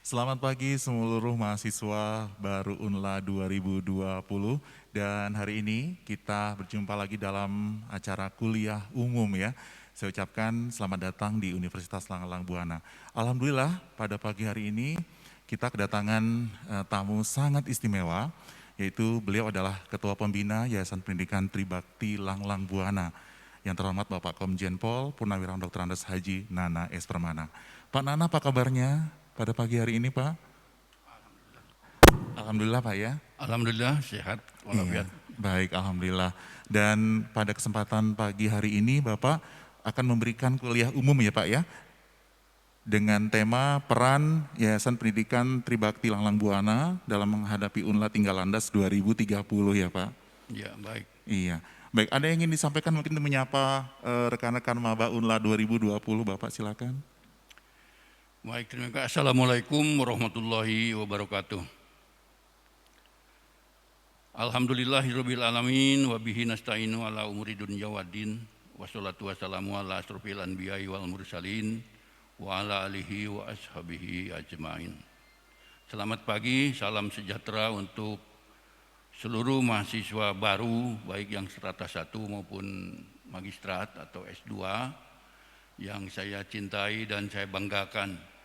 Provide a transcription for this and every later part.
Selamat pagi seluruh mahasiswa baru UNLA 2020 dan hari ini kita berjumpa lagi dalam acara kuliah umum ya. Saya ucapkan selamat datang di Universitas Langlang Buana. Alhamdulillah pada pagi hari ini kita kedatangan tamu sangat istimewa, yaitu beliau adalah Ketua Pembina Yayasan Pendidikan Tribakti Langlang Buana. Yang terhormat Bapak Komjen Pol Purnawirawan Dr. Andes Haji Nana S. Permana. Pak Nana, apa kabarnya pada pagi hari ini, Pak? Alhamdulillah, Pak ya. Alhamdulillah sehat walafiat. Iya, baik, alhamdulillah. Dan pada kesempatan pagi hari ini Bapak akan memberikan kuliah umum ya Pak ya, dengan tema peran Yayasan Pendidikan Tribakti Langlang Buana dalam menghadapi UNLA Tinggal Landas 2030 ya Pak. Ya, baik. Iya, baik, ada yang ingin disampaikan mungkin menyapa rekan-rekan maba UNLA 2020, Bapak silakan. Baik, terima kasih. Assalamualaikum warahmatullahi wabarakatuh. Alhamdulillahirabbil alamin wa bihi nasta'inu ala umuri dunya waddin. Wassalatu wassalamu ala asrofil anbiya'i wal mursalin wa ala alihi wa ashabihi ajmain. Selamat pagi, salam sejahtera untuk seluruh mahasiswa baru, baik yang strata 1 maupun magistrat atau S2, yang saya cintai dan saya banggakan.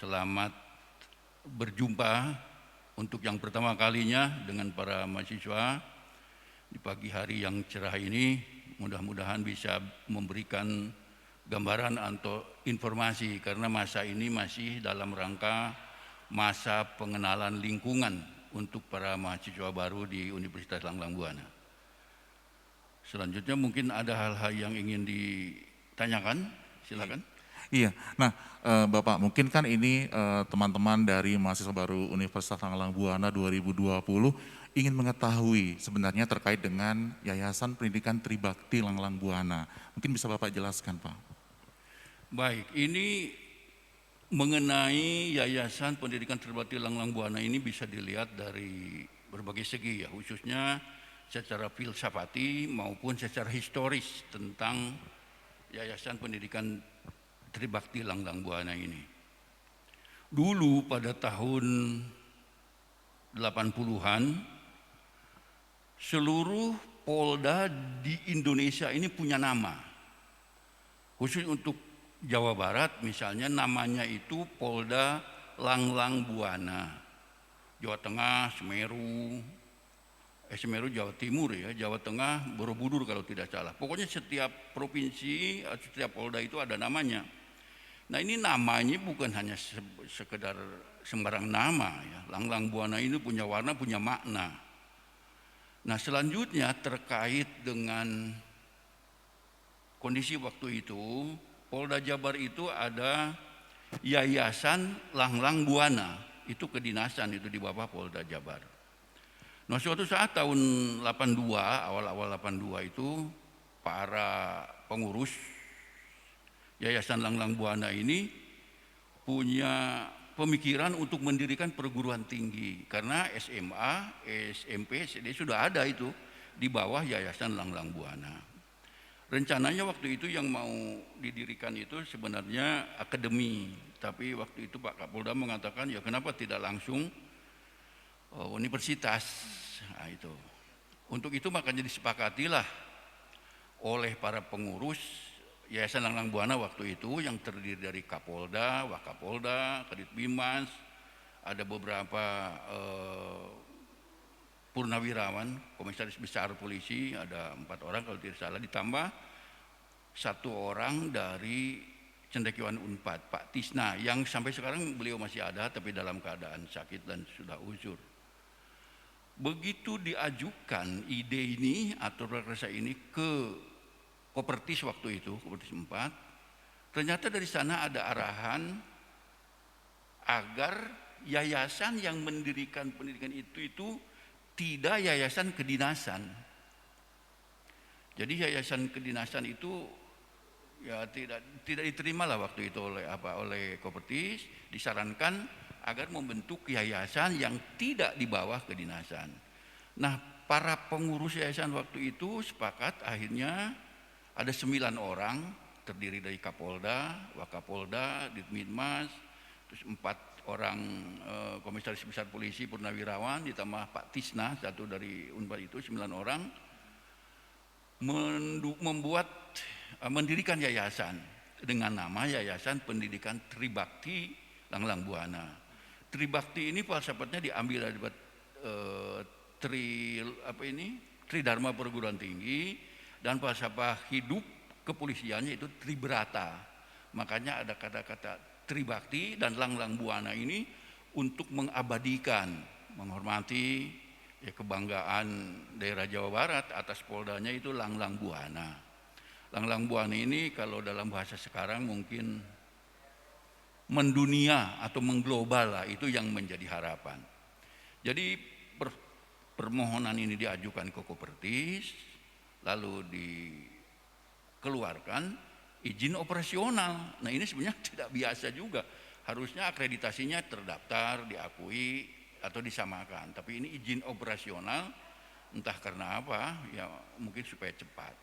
Selamat berjumpa untuk yang pertama kalinya dengan para mahasiswa di pagi hari yang cerah ini. Mudah-mudahan bisa memberikan gambaran atau informasi, karena masa ini masih dalam rangka masa pengenalan lingkungan untuk para mahasiswa baru di Universitas Langlang Buana. Selanjutnya mungkin ada hal-hal yang ingin ditanyakan, silakan. Iya, nah Bapak mungkin kan ini teman-teman dari mahasiswa baru Universitas Langlang Buana 2020 ingin mengetahui sebenarnya terkait dengan Yayasan Pendidikan Tribakti Langlang Buana. Mungkin bisa Bapak jelaskan Pak. Baik, ini mengenai Yayasan Pendidikan Tribakti Langlang Buana ini bisa dilihat dari berbagai segi ya, khususnya secara filsafati maupun secara historis tentang Yayasan Pendidikan Tribakti Langlang Buana ini. Dulu pada tahun 80-an, seluruh polda di Indonesia ini punya nama. Khusus untuk Jawa Barat misalnya namanya itu Polda Langlang Buana. Jawa Tengah Semeru Jawa Timur ya, Jawa Tengah Borobudur kalau tidak salah. Pokoknya setiap provinsi, setiap polda itu ada namanya. Nah, ini namanya bukan hanya sekedar sembarang nama ya. Langlang Buana ini punya warna, punya makna. Nah, selanjutnya terkait dengan kondisi waktu itu, Polda Jabar itu ada Yayasan Langlang Buana, itu kedinasan itu di bawah Polda Jabar. Nah, suatu saat tahun 82, awal-awal 82 itu para pengurus Yayasan Langlang Buana ini punya pemikiran untuk mendirikan perguruan tinggi, karena SMA, SMP, SD sudah ada itu di bawah Yayasan Langlang Buana. Rencananya waktu itu yang mau didirikan itu sebenarnya akademi, tapi waktu itu Pak Kapolda mengatakan ya kenapa tidak langsung universitas. Nah, itu. Untuk itu makanya disepakatilah oleh para pengurus Yayasan Langlang Buana waktu itu yang terdiri dari Kapolda, Wakapolda, Kadit Bimas, ada beberapa purnawirawan, komisaris besar polisi, ada 4 orang kalau tidak salah, ditambah 1 orang dari cendekiawan Unpad, Pak Tisna, yang sampai sekarang beliau masih ada tapi dalam keadaan sakit dan sudah uzur. Begitu diajukan ide ini atau prakarsa ini ke Kopertis waktu itu, Kopertis 4, ternyata dari sana ada arahan agar yayasan yang mendirikan pendidikan itu tidak yayasan kedinasan. Jadi yayasan kedinasan itu ya tidak diterima lah waktu itu oleh Kopertis, disarankan agar membentuk yayasan yang tidak di bawah kedinasan. Nah, para pengurus yayasan waktu itu sepakat, akhirnya ada 9 orang terdiri dari Kapolda, Wakapolda, Ditmitmas, terus 4 orang komisaris besar polisi purnawirawan ditambah Pak Tisna satu dari Unpad itu 9 orang mendirikan yayasan dengan nama Yayasan Pendidikan Tribakti Langlang Buana. Tribakti ini falsafatnya diambil dari Tridharma Perguruan Tinggi, dan falsafah hidup kepolisiannya itu Tribrata. Makanya ada kata-kata Tribakti dan Langlang Buana ini untuk mengabadikan, menghormati kebanggaan daerah Jawa Barat atas Poldanya itu Langlang Buana. Langlang Buana ini kalau dalam bahasa sekarang mungkin mendunia atau mengglobal lah, itu yang menjadi harapan. Jadi permohonan ini diajukan ke Kopertis, lalu dikeluarkan izin operasional. Nah ini sebenarnya tidak biasa juga, harusnya akreditasinya terdaftar, diakui atau disamakan. Tapi ini izin operasional, entah karena apa, ya mungkin supaya cepat.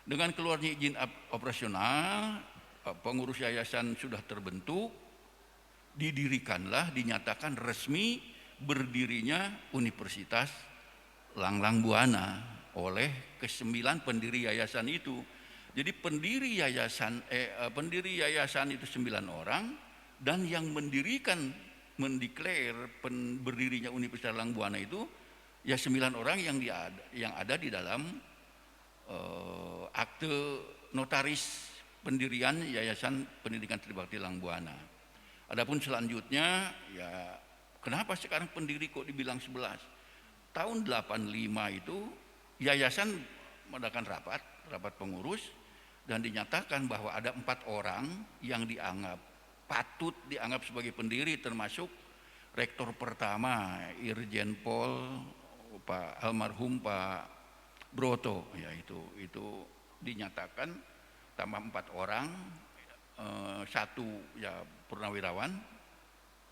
Dengan keluarnya izin operasional, pengurus yayasan sudah terbentuk, dinyatakan resmi berdirinya Universitas Langlang Buana oleh ke-9 pendiri yayasan itu. Jadi pendiri yayasan itu 9 orang, dan yang mendeklar berdirinya Universitas Langlang Buana itu ya 9 orang yang ada di dalam akte notaris pendirian Yayasan Pendidikan Tribakti Langlang Buana. Adapun selanjutnya, ya kenapa sekarang pendiri kok dibilang 11? Tahun 85 itu yayasan mengadakan rapat pengurus, dan dinyatakan bahwa ada 4 orang yang patut dianggap sebagai pendiri, termasuk rektor pertama Irjen Pol almarhum Pak Broto, ya itu dinyatakan tambah 4 orang, 1 ya purnawirawan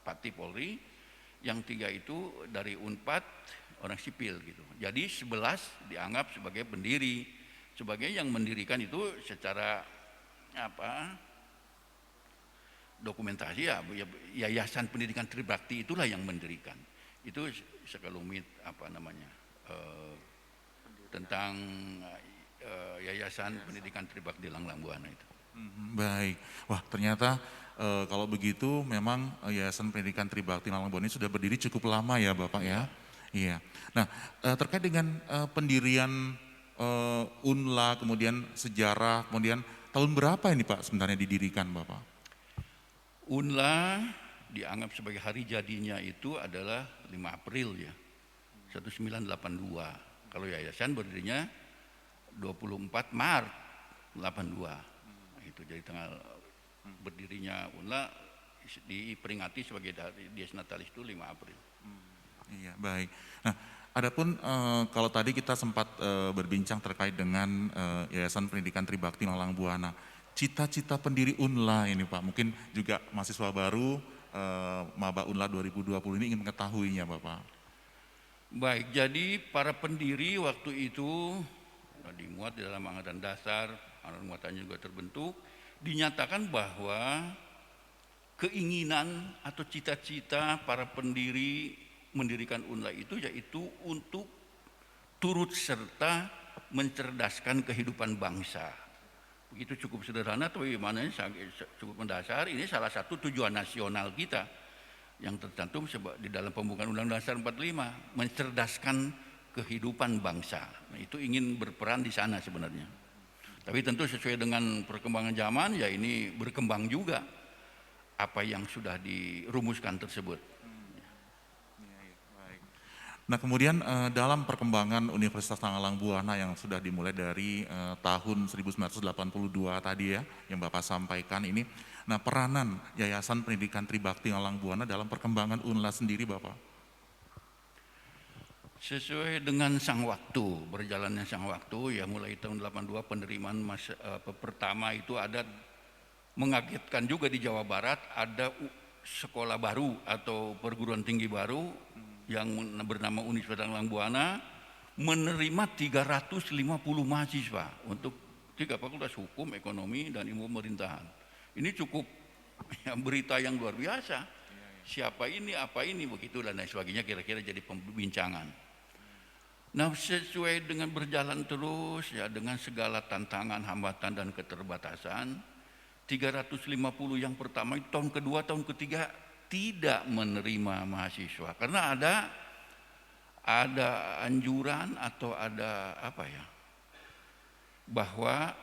Pati Polri, yang 3 itu dari Unpad orang sipil gitu. Jadi 11 dianggap sebagai pendiri, sebagai yang mendirikan itu secara dokumentasi ya Yayasan Pendidikan Tribakti itulah yang mendirikan. Itu sekelumit tentang Yayasan Pendidikan Tribakti Langlang Buana itu. Baik, wah ternyata kalau begitu memang Yayasan Pendidikan Tribakti Langlang Buana ini sudah berdiri cukup lama ya Bapak ya. Iya. Nah terkait dengan pendirian UNLA, kemudian sejarah, kemudian tahun berapa ini Pak sebenarnya didirikan Bapak? UNLA dianggap sebagai hari jadinya itu adalah 5 April ya, 1982. Kalau yayasan berdirinya 24 Maret 82. Itu jadi tanggal berdirinya UNLA diperingati sebagai Dies Natalis itu 5 April. Iya, baik. Nah, adapun kalau tadi kita sempat berbincang terkait dengan Yayasan Pendidikan Tribakti Langlang Buana. Cita-cita pendiri UNLA ini Pak, mungkin juga mahasiswa baru Maba UNLA 2020 ini ingin mengetahuinya Bapak. Baik, jadi para pendiri waktu itu dimuat di dalam anggaran dasar, anggaran muatannya juga terbentuk, dinyatakan bahwa keinginan atau cita-cita para pendiri mendirikan UNLA itu yaitu untuk turut serta mencerdaskan kehidupan bangsa. Begitu cukup sederhana, tapi mana cukup mendasar. Ini salah satu tujuan nasional kita yang tercantum di dalam pembukaan Undang-Undang Dasar 45, mencerdaskan kehidupan bangsa. Nah, itu ingin berperan di sana sebenarnya. Tapi tentu sesuai dengan perkembangan zaman, ya ini berkembang juga apa yang sudah dirumuskan tersebut. Nah kemudian dalam perkembangan Universitas Langlang Buana yang sudah dimulai dari tahun 1982 tadi ya, yang Bapak sampaikan ini, nah peranan Yayasan Pendidikan Tribakti Langlang Buana dalam perkembangan UNLA sendiri Bapak? Sesuai dengan berjalannya sang waktu, ya mulai tahun 82 penerimaan pertama itu ada mengagetkan juga di Jawa Barat, ada sekolah baru atau perguruan tinggi baru yang bernama Universitas Langlang Buana menerima 350 mahasiswa untuk 3 fakultas hukum, ekonomi, dan ilmu pemerintahan. Ini cukup ya, berita yang luar biasa. Siapa ini, apa ini, begitu dan lain sebagainya, kira-kira jadi pembincangan. Nah, sesuai dengan berjalan terus ya dengan segala tantangan, hambatan dan keterbatasan, 350 yang pertama itu tahun kedua, tahun ketiga tidak menerima mahasiswa karena ada anjuran atau ada apa ya, bahwa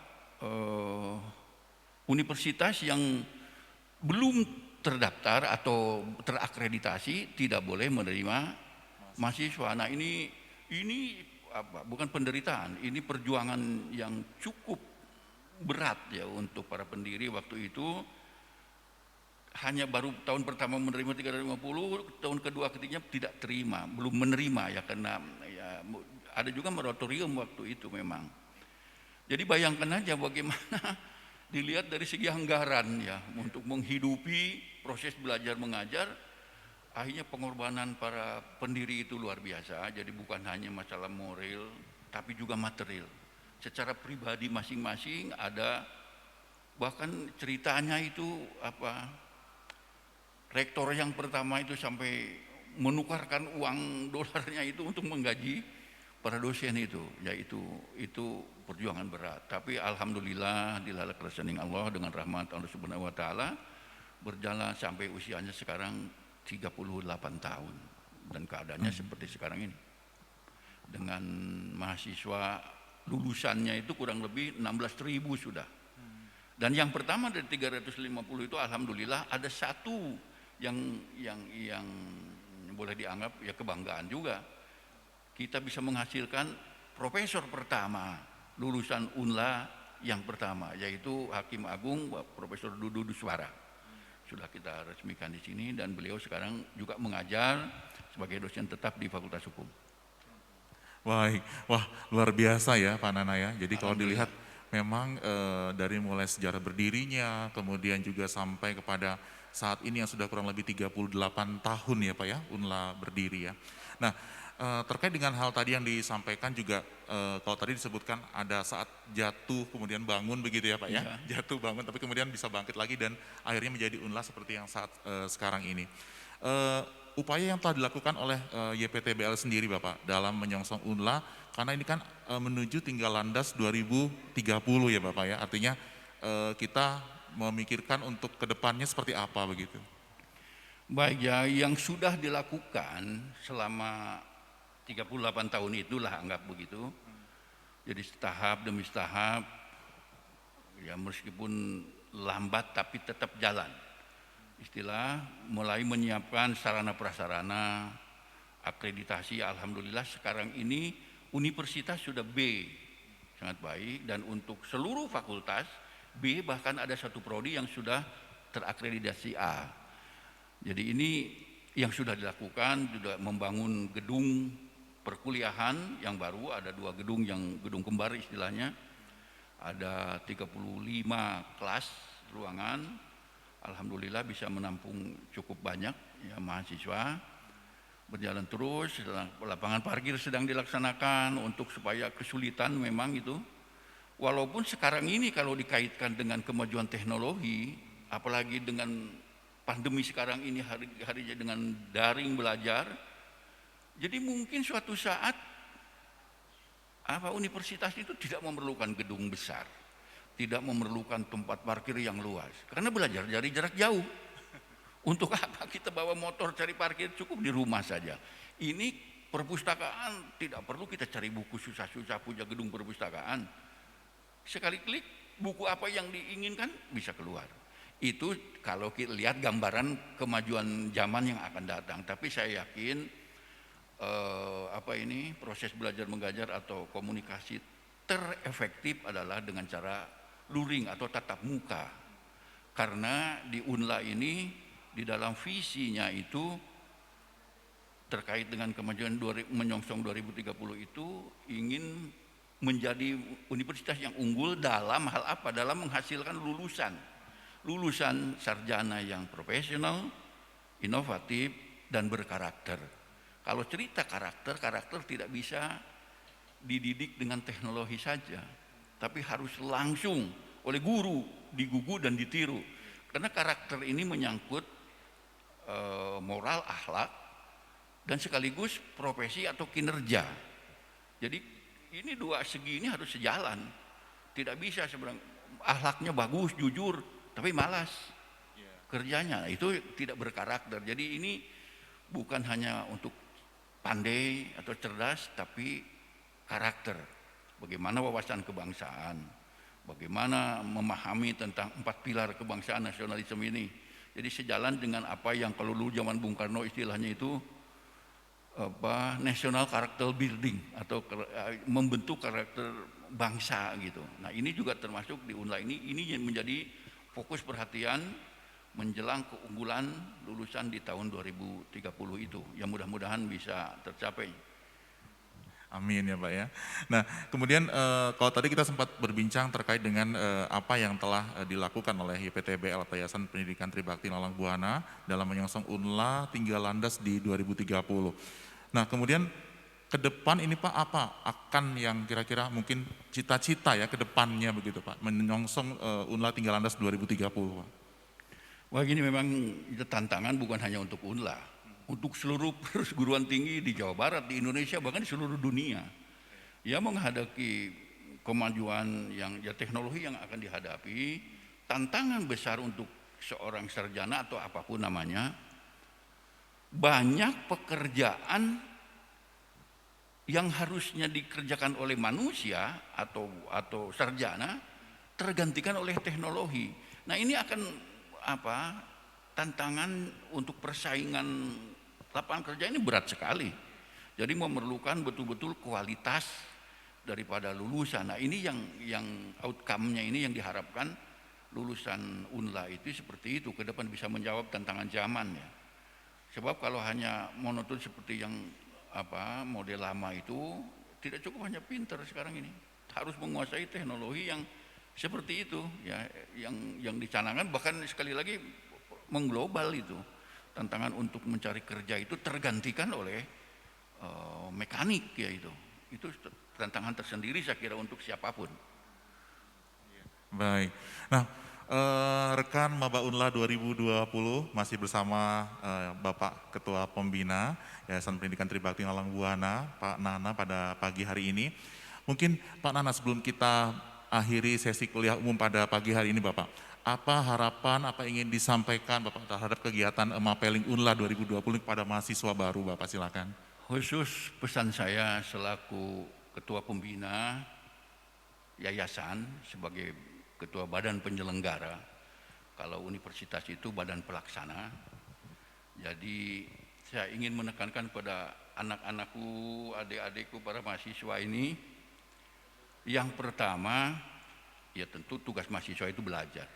universitas yang belum terdaftar atau terakreditasi tidak boleh menerima mahasiswa. Nah, ini apa, bukan penderitaan, ini perjuangan yang cukup berat ya untuk para pendiri waktu itu. Hanya baru tahun pertama menerima 350, tahun kedua ketiganya tidak terima, belum menerima ya, karena ya ada juga moratorium waktu itu memang. Jadi bayangkan aja bagaimana dilihat dari segi anggaran ya untuk menghidupi proses belajar mengajar. Akhirnya pengorbanan para pendiri itu luar biasa. Jadi bukan hanya masalah moral tapi juga material. Secara pribadi masing-masing ada, bahkan ceritanya itu apa, rektor yang pertama itu sampai menukarkan uang dolarnya itu untuk menggaji para dosen itu. Ya itu perjuangan berat. Tapi alhamdulillah dilalak rekening Allah dengan rahmat Allah Subhanahu wa taala berjalan sampai usianya sekarang 38 tahun dan keadaannya seperti sekarang ini. Dengan mahasiswa lulusannya itu kurang lebih 16.000 sudah. Dan yang pertama dari 350 itu alhamdulillah ada satu yang boleh dianggap ya kebanggaan juga. Kita bisa menghasilkan profesor pertama lulusan UNLA yang pertama, yaitu Hakim Agung Profesor Dudu Duswara. Sudah kita resmikan di sini dan beliau sekarang juga mengajar sebagai dosen tetap di Fakultas Hukum. Baik, wah luar biasa ya Pak Nana ya. Jadi kalau dilihat memang dari mulai sejarah berdirinya, kemudian juga sampai kepada saat ini yang sudah kurang lebih 38 tahun ya Pak ya, UNLA berdiri ya. Nah, terkait dengan hal tadi yang disampaikan juga, kalau tadi disebutkan ada saat jatuh kemudian bangun begitu ya Pak ya, jatuh bangun tapi kemudian bisa bangkit lagi dan akhirnya menjadi UNLA seperti yang saat sekarang ini. Upaya yang telah dilakukan oleh YPTBL sendiri Bapak dalam menyongsong UNLA, karena ini kan menuju tinggal landas 2030 ya Bapak ya, artinya kita memikirkan untuk kedepannya seperti apa begitu. Baik ya, yang sudah dilakukan selama 38 tahun itulah anggap begitu. Jadi setahap demi setahap, ya meskipun lambat tapi tetap jalan. Istilah mulai menyiapkan sarana prasarana, akreditasi, alhamdulillah sekarang ini universitas sudah B, sangat baik, dan untuk seluruh fakultas B bahkan ada satu prodi yang sudah terakreditasi A. Jadi ini yang sudah dilakukan, juga membangun gedung perkuliahan yang baru, ada 2 gedung yang gedung kembar istilahnya, ada 35 kelas ruangan, alhamdulillah bisa menampung cukup banyak ya mahasiswa. Berjalan terus, lapangan parkir sedang dilaksanakan untuk supaya kesulitan memang itu. Walaupun sekarang ini kalau dikaitkan dengan kemajuan teknologi, apalagi dengan pandemi sekarang ini hari dengan daring belajar, jadi mungkin suatu saat universitas itu tidak memerlukan gedung besar, tidak memerlukan tempat parkir yang luas, karena belajar dari jarak jauh. Untuk apa kita bawa motor cari parkir, cukup di rumah saja. Ini perpustakaan, tidak perlu kita cari buku susah-susah punya gedung perpustakaan. Sekali klik buku apa yang diinginkan bisa keluar. Itu kalau kita lihat gambaran kemajuan zaman yang akan datang. Tapi saya yakin proses belajar mengajar atau komunikasi terefektif adalah dengan cara luring atau tatap muka. Karena di UNLA ini di dalam visinya itu terkait dengan kemajuan menyongsong 2030 itu ingin menjadi universitas yang unggul dalam hal apa? Dalam menghasilkan lulusan sarjana yang profesional, inovatif dan berkarakter. Kalau cerita karakter tidak bisa dididik dengan teknologi saja, tapi harus langsung oleh guru digugu dan ditiru. Karena karakter ini menyangkut moral, akhlak, dan sekaligus profesi atau kinerja. Jadi ini dua segi ini harus sejalan. Tidak bisa sebenarnya akhlaknya bagus, jujur, tapi malas kerjanya. Itu tidak berkarakter. Jadi ini bukan hanya untuk pandai atau cerdas, tapi karakter. Bagaimana wawasan kebangsaan, bagaimana memahami tentang 4 pilar kebangsaan nasionalisme ini. Jadi sejalan dengan apa yang kalau dulu zaman Bung Karno istilahnya itu national character building atau membentuk karakter bangsa gitu. Nah ini juga termasuk di UNLA ini yang menjadi fokus perhatian menjelang keunggulan lulusan di tahun 2030 itu, yang mudah-mudahan bisa tercapai. Amin ya Pak ya. Nah kemudian kalau tadi kita sempat berbincang terkait dengan apa yang telah dilakukan oleh YPTB atau Yayasan Pendidikan Tribakti Lalang Buana dalam menyongsong UNLA Tinggal Landas di 2030. Nah kemudian ke depan ini Pak apa akan yang kira-kira mungkin cita-cita ya ke depannya begitu Pak menyongsong UNLA Tinggal Landas 2030 Pak? Wah gini, memang itu tantangan bukan hanya untuk UNLA. Untuk seluruh perguruan tinggi di Jawa Barat, di Indonesia, bahkan di seluruh dunia, ya menghadapi kemajuan yang teknologi yang akan dihadapi, tantangan besar untuk seorang sarjana atau apapun namanya, banyak pekerjaan yang harusnya dikerjakan oleh manusia atau sarjana tergantikan oleh teknologi. Nah ini akan tantangan untuk persaingan lapangan kerja ini berat sekali. Jadi memerlukan betul-betul kualitas daripada lulusan. Nah ini yang outcome-nya ini yang diharapkan lulusan UNLA itu seperti itu, ke depan bisa menjawab tantangan zaman ya. Sebab kalau hanya monoton seperti yang model lama itu tidak cukup hanya pinter sekarang ini. Harus menguasai teknologi yang seperti itu ya, yang dicanangkan bahkan sekali lagi mengglobal itu. Tantangan untuk mencari kerja itu tergantikan oleh mekanik ya itu tantangan tersendiri saya kira untuk siapapun. Baik, nah rekan Maba UNLA 2020 masih bersama Bapak Ketua Pembina Yayasan Pendidikan Tribakti Lalang Buana, Pak Nana pada pagi hari ini. Mungkin Pak Nana sebelum kita akhiri sesi kuliah umum pada pagi hari ini Bapak, apa harapan, apa ingin disampaikan Bapak terhadap kegiatan Mapeling UNLA 2020 kepada mahasiswa baru Bapak silakan. Khusus pesan saya selaku Ketua Pembina Yayasan sebagai Ketua Badan Penyelenggara, kalau universitas itu badan pelaksana. Jadi saya ingin menekankan pada anak-anakku, adik-adikku, para mahasiswa ini, yang pertama ya tentu tugas mahasiswa itu belajar.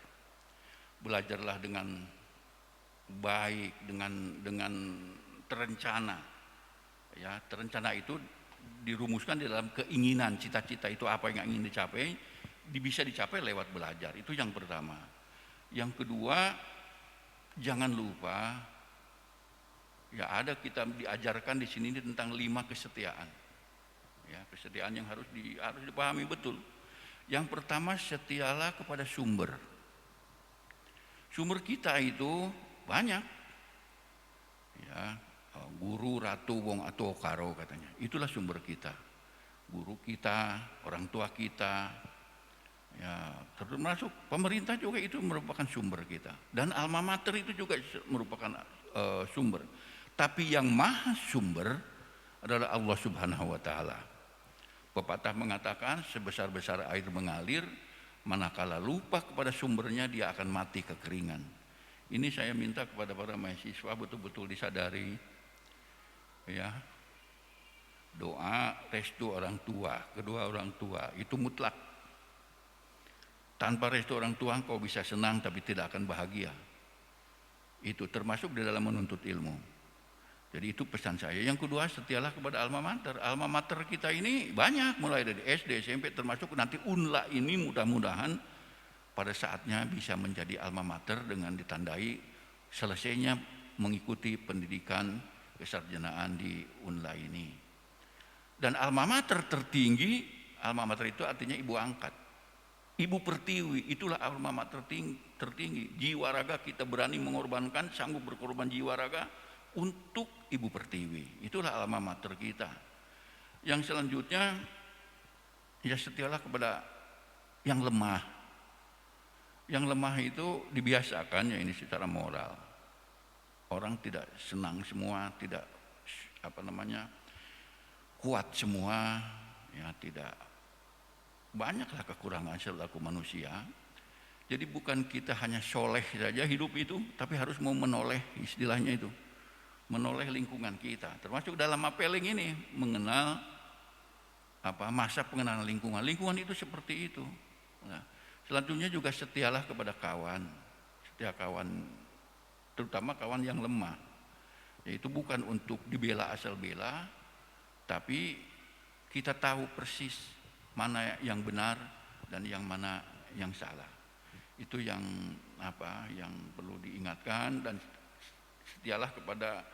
Belajarlah dengan baik, dengan terencana. Ya, terencana itu dirumuskan di dalam keinginan, cita-cita itu apa yang ingin dicapai, bisa dicapai lewat belajar. Itu yang pertama. Yang kedua, jangan lupa ya ada kita diajarkan di sini tentang 5 kesetiaan. Ya, kesetiaan yang harus dipahami betul. Yang pertama, setialah kepada sumber. Sumber kita itu banyak, ya, guru, ratu, wong, atau karo katanya. Itulah sumber kita. Guru kita, orang tua kita, ya, termasuk pemerintah juga itu merupakan sumber kita. Dan alma mater itu juga merupakan sumber. Tapi yang maha sumber adalah Allah Subhanahu wa Ta'ala. Pepatah mengatakan sebesar-besar air mengalir, manakala lupa kepada sumbernya dia akan mati kekeringan. Ini saya minta kepada para mahasiswa betul-betul disadari ya. Doa restu orang tua, kedua orang tua itu mutlak. Tanpa restu orang tua engkau bisa senang tapi tidak akan bahagia. Itu termasuk di dalam menuntut ilmu. Jadi itu pesan saya. Yang kedua, setialah kepada alma mater. Alma mater kita ini banyak, mulai dari SD, SMP, termasuk nanti UNLA ini mudah-mudahan pada saatnya bisa menjadi alma mater dengan ditandai selesainya mengikuti pendidikan kesarjanaan di UNLA ini. Dan alma mater tertinggi, alma mater itu artinya ibu angkat. Ibu Pertiwi, itulah alma mater tertinggi. Jiwa raga kita berani mengorbankan, sanggup berkorban jiwa raga untuk Ibu Pertiwi. Itulah alma mater kita. Yang selanjutnya, ya setialah kepada yang lemah. Yang lemah itu dibiasakan ya ini secara moral. Orang tidak senang semua, tidak kuat semua, ya tidak. Banyaklah kekurangan selaku manusia. Jadi bukan kita hanya soleh saja hidup itu, tapi harus mau menoleh, istilahnya itu, menoleh lingkungan kita. Termasuk dalam apeling ini mengenal masa pengenalan lingkungan. Lingkungan itu seperti itu. Nah, selanjutnya juga setialah kepada kawan, setia kawan, terutama kawan yang lemah. Yaitu bukan untuk dibela asal bela, tapi kita tahu persis mana yang benar dan yang mana yang salah. Itu yang yang perlu diingatkan. Dan setialah kepada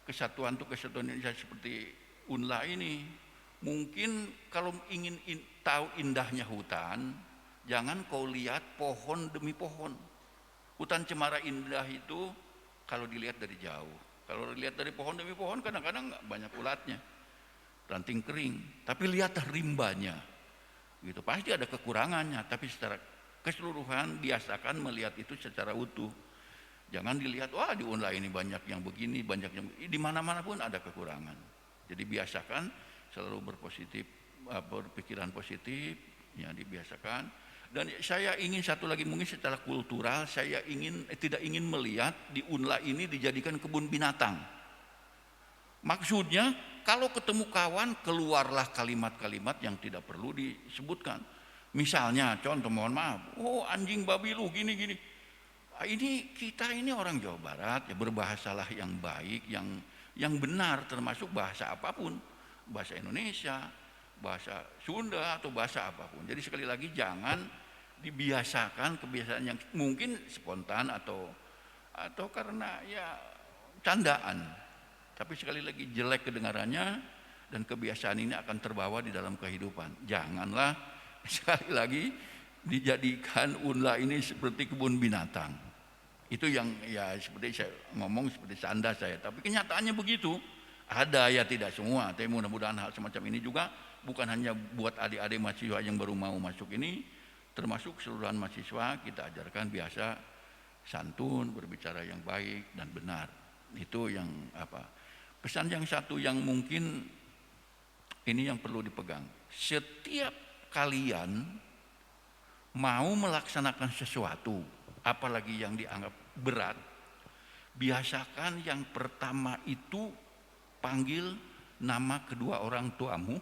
kesatuan Indonesia seperti UNLA ini. Mungkin kalau ingin tahu indahnya hutan, jangan kau lihat pohon demi pohon. Hutan cemara indah itu kalau dilihat dari jauh. Kalau dilihat dari pohon demi pohon kadang-kadang banyak ulatnya, ranting kering. Tapi lihatlah rimbanya. Gitu, pasti ada kekurangannya, tapi secara keseluruhan biasakan melihat itu secara utuh. Jangan dilihat wah di UNLA ini banyak yang begini, banyak yang di mana-mana pun ada kekurangan. Jadi biasakan selalu berpikiran positif, ya dibiasakan. Dan saya ingin satu lagi, mungkin secara kultural saya tidak ingin melihat di UNLA ini dijadikan kebun binatang. Maksudnya kalau ketemu kawan keluarlah kalimat-kalimat yang tidak perlu disebutkan. Misalnya contoh, mohon maaf, anjing babi lu gini-gini. Ini kita ini orang Jawa Barat, ya berbahasalah yang baik, yang benar, termasuk bahasa apapun, bahasa Indonesia, bahasa Sunda atau bahasa apapun. Jadi sekali lagi jangan dibiasakan kebiasaan yang mungkin spontan atau karena ya candaan. Tapi sekali lagi jelek kedengarannya dan kebiasaan ini akan terbawa di dalam kehidupan. Janganlah sekali lagi dijadikan UNLA ini seperti kebun binatang. Itu yang ya seperti saya ngomong seperti canda saya. Tapi kenyataannya begitu. Ada ya tidak semua. Tapi mudah-mudahan hal semacam ini juga bukan hanya buat adik-adik mahasiswa yang baru mau masuk ini, termasuk keseluruhan mahasiswa kita ajarkan biasa santun, berbicara yang baik dan benar. Itu yang pesan yang satu yang mungkin ini yang perlu dipegang. Setiap kalian mau melaksanakan sesuatu, apalagi yang dianggap berat, biasakan yang pertama itu panggil nama kedua orang tuamu,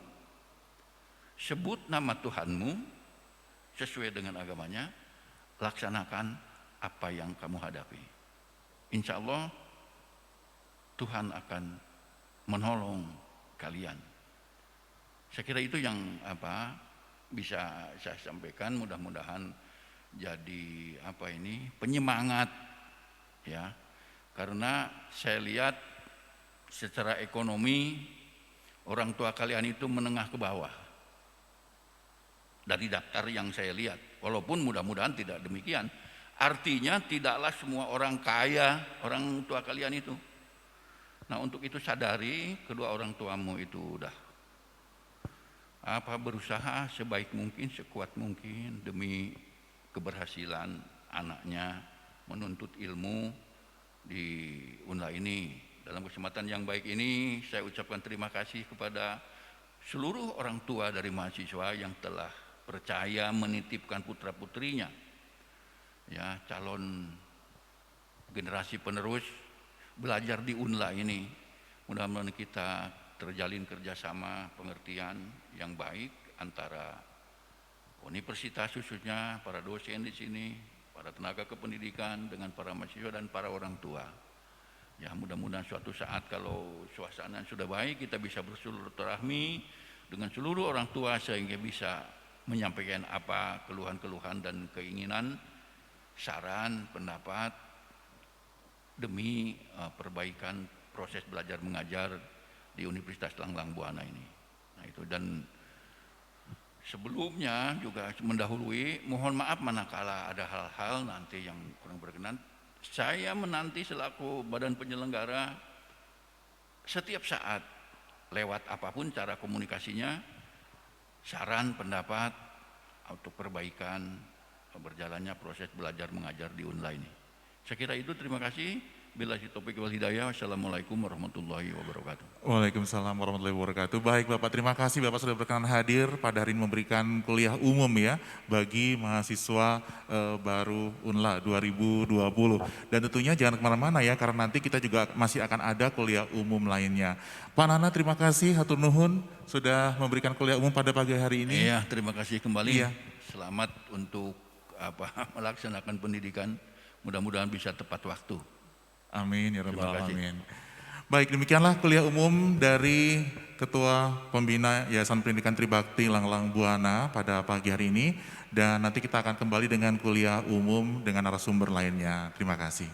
sebut nama Tuhanmu sesuai dengan agamanya, laksanakan apa yang kamu hadapi. Insya Allah Tuhan akan menolong kalian. Saya kira itu yang bisa saya sampaikan, mudah-mudahan jadi penyemangat ya. Karena saya lihat secara ekonomi orang tua kalian itu menengah ke bawah. Dari daftar yang saya lihat, walaupun mudah-mudahan tidak demikian. Artinya tidaklah semua orang kaya orang tua kalian itu. Nah, untuk itu sadari kedua orang tuamu itu udah berusaha sebaik mungkin, sekuat mungkin demi keberhasilan anaknya menuntut ilmu di UNLA ini. Dalam kesempatan yang baik ini saya ucapkan terima kasih kepada seluruh orang tua dari mahasiswa yang telah percaya menitipkan putra-putrinya ya, calon generasi penerus belajar di UNLA ini. Mudah-mudahan kita terjalin kerjasama pengertian yang baik antara universitas khususnya para dosen di sini, para tenaga kependidikan dengan para mahasiswa dan para orang tua. Ya, mudah-mudahan suatu saat kalau suasana sudah baik kita bisa bersilaturahmi dengan seluruh orang tua sehingga bisa menyampaikan apa keluhan-keluhan dan keinginan, saran, pendapat demi perbaikan proses belajar mengajar di Universitas Langlang Buana ini. Nah itu, dan Sebelumnya juga mendahului, mohon maaf manakala ada hal-hal nanti yang kurang berkenan. Saya menanti selaku badan penyelenggara setiap saat lewat apapun cara komunikasinya, saran, pendapat untuk perbaikan berjalannya proses belajar mengajar di online ini. Saya kira itu, terima kasih. Billahi taufiq wal hidayah. Wassalamualaikum warahmatullahi wabarakatuh. Waalaikumsalam warahmatullahi wabarakatuh. Baik Bapak, terima kasih Bapak sudah berkenan hadir pada hari ini memberikan kuliah umum ya bagi mahasiswa baru UNLA 2020. Dan tentunya jangan kemana-mana ya, karena nanti kita juga masih akan ada kuliah umum lainnya. Pak Nana, terima kasih, hatur nuhun sudah memberikan kuliah umum pada pagi hari ini. Iya, terima kasih kembali. Iya. Selamat untuk melaksanakan pendidikan. Mudah-mudahan bisa tepat waktu. Amin ya rabbal Terima kasih. alamin. Baik, demikianlah kuliah umum dari Ketua Pembina Yayasan Pendidikan Tribakti Langlang Buana pada pagi hari ini, dan nanti kita akan kembali dengan kuliah umum dengan narasumber lainnya. Terima kasih.